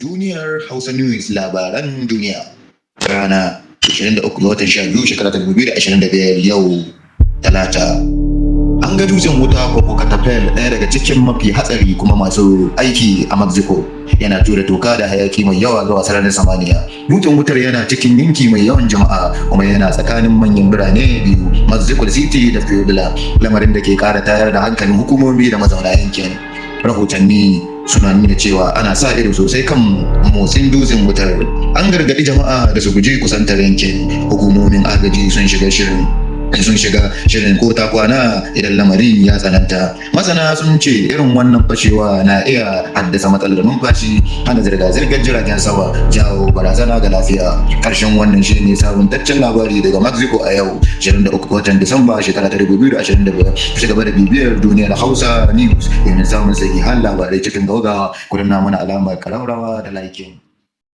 Duniyar Hausa News labaran duniya. Rana 23 ga watan 12 shekara ta 2025 yau Talata. An ga dutsen wuta Popocatépetl ɗaya daga cikin mafi hatsari kuma masu aiki a Mexico. Yana tura toka da hayaki mai yawa zuwa sararin samaniya. Dutsen wutar yana cikin yanki mai yawan jama'a kuma yana tsakanin manyan birane biyu, Mexico City da Puebla, lamarin da ke kara tayar da hankalin hukumomi da mazauna yankin. Rahotanni suna nuna cewa ana sa ido sosai kan motsin dutsen wutar. An gargaɗi jama'a da su guji kusantar yankin. Hukumomin agaji sun shiga shirin ko ta kwana idan lamarin ya tsananta. Masana sun ce irin wannan fashewa na iya haddasa matsalar numfashi, hana zirga-zirgar jiragen sama, jawo barazana ga lafiya. Karshen wannan shi ne sabuntaccen labari daga Mexico a yau 23 ga watan Disamba shekara ta 2025. Ku ci gaba da bibiyar Duniyar Hausa News domin samun sahihan labarai cikin gaugawa. Ku danna mana alamar ƙararrawa da like.